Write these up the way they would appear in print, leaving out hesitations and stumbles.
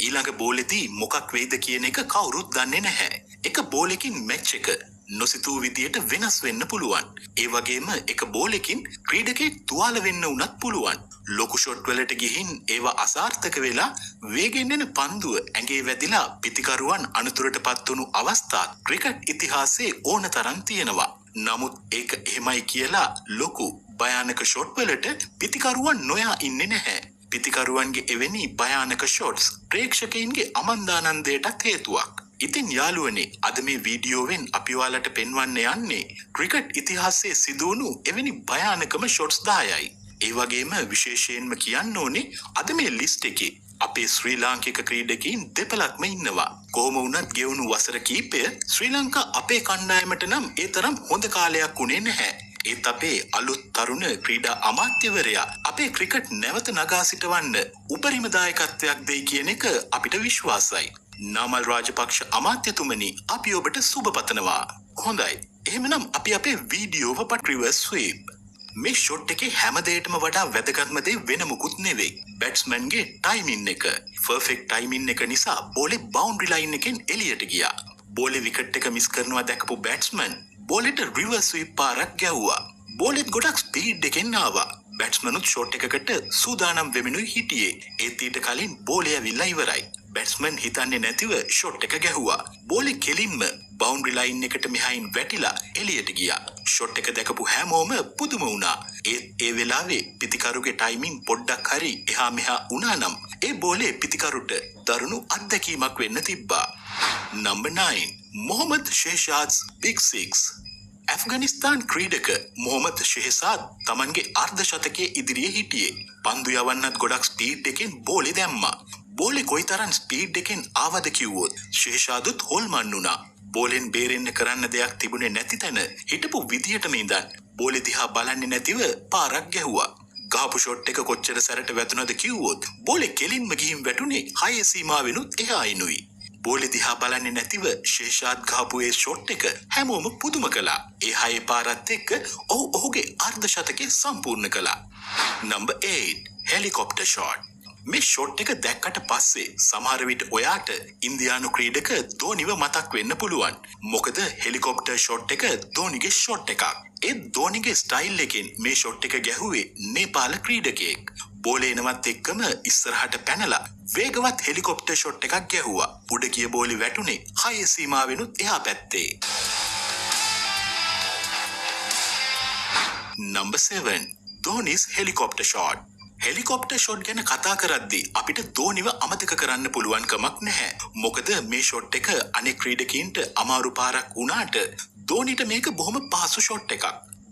ඊළඟ බෝලෙදී මොකක් වෙයිද කියන එක කවුරුත් දන්නේ නැහැ. එක බෝලකින් මැච් එක නොසිතූ විදියට වෙනස් වෙන්න පුළුවන්. ඒ වගේම එක බෝලකින් ක්‍රීඩකෙක් තුවාල වෙන්න උනත් පුළුවන්. ලොකු ෂොට් වලට ගිහින් ඒවා අසාර්ථක වෙලා වේගෙන් එන පන්දුව ඇඟේ වැදිලා පිතිකරුවන් අනතුරටපත් වුණු අවස්ථා ක්‍රිකට් ඉතිහාසයේ ඕන තරම් තියෙනවා. නමුත් ඒක එහෙමයි කියලා ලොකු භයානක ෂොට් වලට පිතිකරුවන් නොයා ඉන්නේ නැහැ. පිතිකරුවන්ගේ එවැනි භයානක ෂොට්ස් ප්‍රේක්ෂකයින්ගේ අමන්දානන්දයටත් හේතුවක්. ඉතින් යාළුවනේ අද මේ වීඩියෝවෙන් අපි ඔයාලට පෙන්වන්න යන්නේ ක්‍රිකට් ඉතිහාසයේ සිදුවුණු එවැනි භයානකම ෂොට්ස් 10යි. ඒ වගේම විශේෂයෙන්ම කියන්න ඕනේ අද මේ ලිස්ට් එකේ අපේ ශ්‍රී ලාංකික ක්‍රීඩකයින් දෙපළක්ම ඉන්නවා. කොහොම වුණත් ගෙවුණු වසර කිහිපය ශ්‍රී ලංකා අපේ කණ්ඩායමට නම් ඒ තරම් හොඳ කාලයක් උනේ නැහැ. ඒත් අපේ අලුත් තරුණ ක්‍රීඩා අමාත්‍යවරයා අපේ ක්‍රිකට් නැවත නගා සිටවන්න උපරිම දායකත්වයක් දෙයි කියන එක අපිට විශ්වාසයි. නාමල් රාජපක්ෂ අමාත්‍යතුමනි අපි ඔබට සුබ පතනවා. හොඳයි. එහෙමනම් අපි අපේ වීඩියෝව පට රිවර්ස් ස්වීප්. මේ ෂොට් එකේ හැම දෙයකටම වඩා වැදගත්ම දේ වෙන මොකුත් නෙවෙයි. බැට්ස්මන්ගේ ටයිමින් එක. පර්ෆෙක්ට් ටයිමින් එක නිසා බෝලේ බවුන්ඩරි ලයින් එකෙන් එළියට ගියා. බෝලේ විකට් එක මිස් කරනවා දැකපු බැට්ස්මන් බෝලෙට රිවර්ස් ස්වීප් පාරක් ගැහුවා. බෝලෙත් ගොඩක් ස්පීඩ් එකෙන් ආවා. බැට්ස්මනුත් ෂොට් එකකට සූදානම් වෙමිනුයි හිටියේ. ඒත් ඊට කලින් බෝලේ ඇවිල්ලා ඉවරයි. බැට්ස්මන් හිතන්නේ නැතිව ෂොට් එක ගැහුවා. බෝලේ කෙලින්ම බවුන්ඩරි ලයින් එකට මෙහායින් වැටිලා එළියට ගියා. ෂොට් එක දැකපු හැමෝම පුදුම වුණා. ඒ වෙලාවේ පිතිකරුගේ ටයිමින් පොඩ්ඩක් හරි එහා මෙහා වුණා නම් ඒ බෝලේ පිතිකරුට දරුණු අත්දැකීමක් වෙන්න තිබ්බා. Number 9 Mohammed ෂෙහ්ෂාඩ්ස් Big Six. ඇෆ්ගනිස්තාන් ක්‍රීඩක Mohammed ෂෙහ්ෂාඩ් තමන්ගේ අර්ධ ශතකයේ ඉදිරියේ හිටියේ. පන්දු යවන්නත් ගොඩක් ස්පීඩ් එකෙන් බෝලේ දැම්මා. බෝලේ කොයිතරම් ස්පීඩ් එකෙන් ආවද කිව්වොත් ෂෙහ්ෂාඩ්ත් හොල්මන් වුණා. බෝලෙන් බේරෙන්න කරන්න දෙයක් තිබුණේ නැති තැන හිටපු විදියටම ඉඳන් බෝලේ දිහා බලන්නේ නැතිව පාරක් ගැහුවා. ගහපු ෂොට් එක කොච්චර සැරට වැදුනද කිව්වොත් බෝලේ කෙලින්ම ගිහින් වැටුනේ 6 සීමාවෙනුත් එහායිනුයි. බෝලේ දිහා බලන්නේ නැතිව ෂෙහ්ෂාඩ් ගහපු ඒ ෂොට් එක හැමෝම පුදුම කළා. ඒ 6 පාරත් එක්ක ඔහුගේ අර්ධ ශතකය සම්පූර්ණ කළා. Number 8 helicopter shot. මේ ෂොට් එක දැක්කට පස්සේ සමහර විට ඔයාට ඉන්දියානු ක්‍රීඩක ධෝනිව මතක් වෙන්න පුළුවන්. මොකද හෙලිකොප්ටර් ෂොට් එක ධෝනිගේ ෂොට් එකක්. ඒ ධෝනිගේ ස්ටයිල් එකෙන් මේ ෂොට් එක ගැහුවේ නේපාල ක්‍රීඩකයෙක්. බෝලේ එනවත් එක්කම ඉස්සරහට පැනලා වේගවත් හෙලිකොප්ටර් ෂොට් එකක් ගැහුවා. උඩ ගිය බෝලේ වැටුනේ 6 සීමාවෙනුත් එහා පැත්තේ. Number 7 Dhoni's helicopter shot. Helicopter shot ගැන කතා කරද්දී අපිට ධෝනිව අමතක කරන්න පුළුවන් කමක් නැහැ. මොකද මේ ෂොට් එක අනෙක් ක්‍රීඩකයින්ට අමාරු පාරක් වුණාට ධෝනිට මේක බොහොම පහසු ෂොට් එකක්.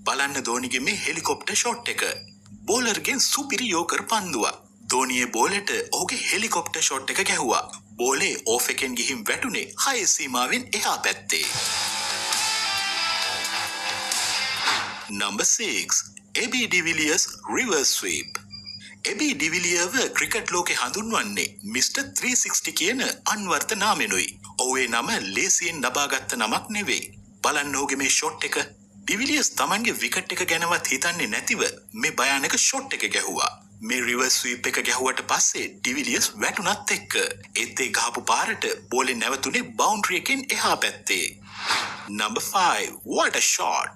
බලන්න ධෝනිගේ මේ හෙලිකොප්ටර් ෂොට් එක. බෝලර්ගෙන් සුපිරි යෝකර් පන්දුවක්. ධෝනියේ බෝලෙට ඔහුගේ හෙලිකොප්ටර් ෂොට් එක ගැහුවා. බෝලේ ඕෆ් එකෙන් ගිහින් වැටුනේ 6 සීමාවෙන් එහා පැත්තේ. Number 6 AB de Villiers reverse sweep. AB de Villiers cricket ලෝකේ හඳුන්වන්නේ Mr. 360 කියන අන්වර්ථ නාමෙනුයි. ඔහුගේ නම ලේසියෙන් ලබාගත් නමක් නෙවෙයි. බලන්න ඔහුගේ මේ ෂොට් එක. ඩි විලියර්ස් තමන්ගේ විකට් එක ගැනවත් හිතන්නේ නැතිව මේ භයානක ෂොට් එක ගැහුවා. මේ රිවර්ස් ස්වීප් එක ගැහුවට පස්සේ ඩි විලියර්ස් වැටුණත් එක්ක ඒත් ඒ ගහපු පාරට බෝලේ නැවතුනේ බවුන්ඩරි එකෙන් එහා පැත්තේ. Number 5 what a shot.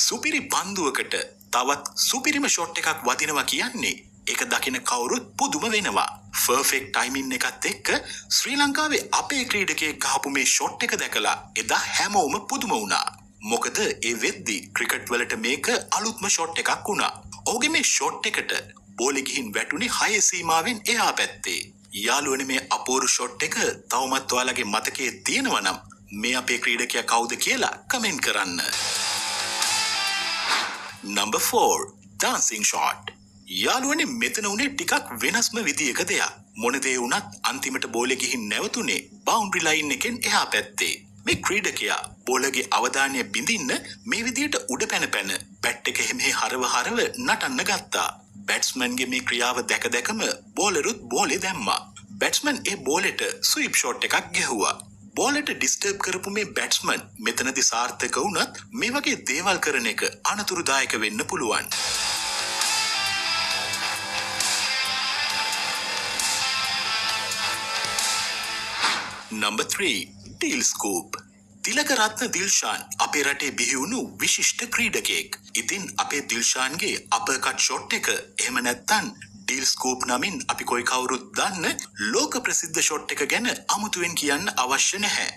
සුපිරි පන්දුවකට තවත් සුපිරිම ෂොට් එකක් වදිනවා කියන්නේ ඒක දකින කවුරුත් පුදුම වෙනවා. පර්ෆෙක්ට් ටයිමින් එකත් එක්ක ශ්‍රී ලංකාවේ අපේ ක්‍රීඩකයෙක් ගහපු මේ ෂොට් එක දැකලා එදා හැමෝම පුදුම වුණා. මොකද ඒ වෙද්දි ක්‍රිකට් වලට මේක අලුත්ම ෂොට් එකක් වුණා. ඔහුගේ මේ ෂොට් එකට බෝලේ ගිහින් වැටුනේ 6 සීමාවෙන් එහා පැත්තේ. යාළුවනේ මේ අපූර්ව ෂොට් එක තවමත් ඔයාලගේ මතකයේ තියෙනවා නම් මේ අපේ ක්‍රීඩකයා කවුද කියලා කමෙන්ට් කරන්න. Number 4 dancing shot. යාළුවනේ මෙතන උනේ ටිකක් වෙනස්ම විදියක දෙයක්. මොන දේ වුණත් අන්තිමට බෝලේ ගිහින් නැවතුනේ බවුන්ඩරි ලයින් එකෙන් එහා පැත්තේ. මේ ක්‍රීඩකයා බෝලගේ අවධානය බිඳින්න මේ විදියට උඩ පැන බැට් එක හැමේ හරව නටන්න ගත්තා. බැට්ස්මන්ගේ මේ ක්‍රියාව දැක දැකම බෝලරුත් බෝලේ දැම්මා. බැට්ස්මන් ඒ බෝලෙට ස්වීප් ෂොට් එකක් ගැහුවා. බෝලට ඩිස්ටර්බ් කරපු මේ බැට්ස්මන් මෙතනදි සාර්ථක වුණත් මේ වගේ දේවල් කරන එක අනතුරුදායක වෙන්න පුළුවන්. Number 3. Deal scoop. Tilakaratne Dilshan අපේ රටේ බිහිවුණු විශිෂ්ට ක්‍රීඩකයෙක්. ඉතින් අපේ දිල්ෂාන්ගේ අපර්කට් ෂොට් එක එහෙම නැත්තම් ඩීල් ස්කූප් නමින් අපි කොයි කවුරුත් දන්න ලෝක ප්‍රසිද්ධ ෂොට් එක ගැන අමුතුවෙන් කියන්න අවශ්‍ය නැහැ.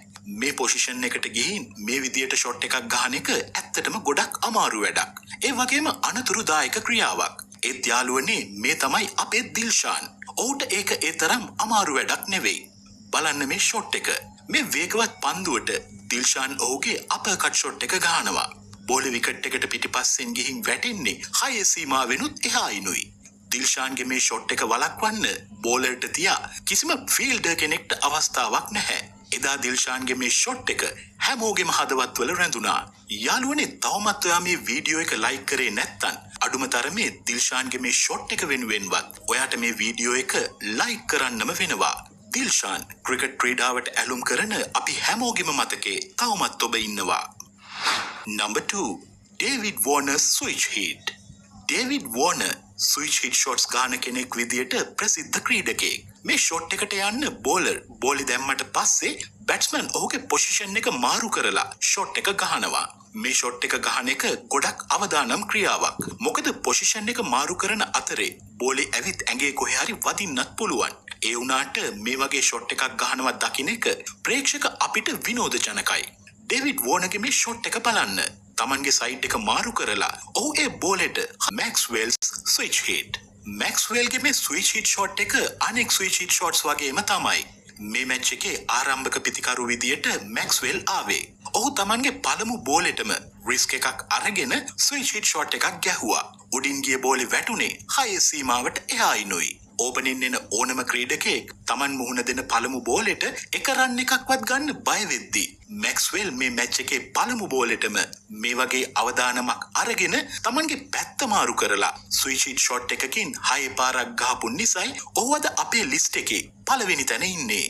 මේ පොසිෂන් එකට ගිහින් මේ විදියට ෂොට් එකක් ගහන එක ඇත්තටම ගොඩක් අමාරු වැඩක්. ඒ වගේම අනතුරුදායක ක්‍රියාවක්. ඒත් යාළුවනේ මේ තමයි අපේ දිල්ෂාන්. ඔහුට ඒක ඒ තරම් අමාරු වැඩක් නෙවෙයි. බලන්න මේ ෂොට් එක. මේ වේගවත් පන්දුවට දිල්ෂාන් ඔහුගේ අපර්කට් ෂොට් එක ගහනවා. බෝලේ විකට් එකට පිටිපස්සෙන් ගිහින් වැටෙන්නේ 6 සීමාවෙනුත් එහායිනුයි. දිල්ෂාන්ගේ මේ ෂොට් එක වළක්වන්න බෝලර්ට තියා කිසිම ෆීල්ඩර් කෙනෙක්ට අවස්ථාවක් නැහැ. එදා දිල්ෂාන්ගේ මේ ෂොට් එක හැමෝගෙම හදවත්වල රැඳුණා. යාළුවනේ තවමත් ඔයා මේ වීඩියෝ එක ලයික් කරේ නැත්නම් අඩුම තරමේ දිල්ෂාන්ගේ මේ ෂොට් එක වෙනුවෙන්වත් ඔයාට මේ වීඩියෝ එක ලයික් කරන්නම වෙනවා. දිල්ෂාන් ක්‍රිකට් ක්‍රීඩාවට ඇලුම් කරන අපි හැමෝගෙම මතකේ තවමත් ඔබ ඉන්නවා. Number 2. David Warner switch hit. David Warner switch hit shots ගාන කෙනෙක් විදියට ප්‍රසිද්ධ ක්‍රීඩකයෙක්. මේ ෂොට් එකට යන්න බෝලර් බෝලි දැම්මට පස්සේ බැට්ස්මන් ඔහුගේ පොසිෂන් එක මාරු කරලා ෂොට් එක ගහනවා. මේ ෂොට් එක ගහන එක ගොඩක් අවදානම් ක්‍රියාවක්. මොකද පොසිෂන් එක මාරු කරන අතරේ බෝලේ ඇවිත් ඇඟේ කොහේ හරි වදින්නත් පුළුවන්. ඒ වුණාට මේ වගේ ෂොට් එකක් ගහනවා දකින්න එක ප්‍රේක්ෂක අපිට විනෝදජනකයි. ඩේවිඩ් වෝනර්ගේ මේ ෂොට් එක බලන්න. තමන්ගේ සයිඩ් එක මාරු කරලා ඔහු ඒ බෝලෙට මැක්ස්වෙල්ස් ස්විච් හිට්. මැක්ස්වෙල්ගේ මේ ස්විච් හිට් ෂොට් එක අනෙක් ස්විච් හිට් ෂොට්ස් වගේම තමයි. මේ මැච් එකේ ආරම්භක පිතිකරු විදියට මැක්ස්වෙල් ආවේ. ඔහු තමන්ගේ පළමු බෝලෙටම රිස්ක් එකක් අරගෙන ස්විච් හිට් ෂොට් එකක් ගැහුවා. උඩින් ගිය බෝලේ වැටුනේ 6 සීමාවට එහායිනුයි. ඕපනින් එන ඕනම ක්‍රීඩකයෙක් තමන් මුහුණ දෙන පළමු බෝලෙට එක රන් එකක්වත් ගන්න බය වෙද්දී මැක්ස්වෙල් මේ මැච් එකේ පළමු බෝලෙටම මේ වගේ අවදානමක් අරගෙන තමන්ගේ පැත්ත මාරු කරලා ස්විච් හිට් ෂොට් එකකින් 6 පාරක් ගහපු නිසායි ඔහු අද අපේ ලිස්ට් එකේ පළවෙනි තැන ඉන්නේ.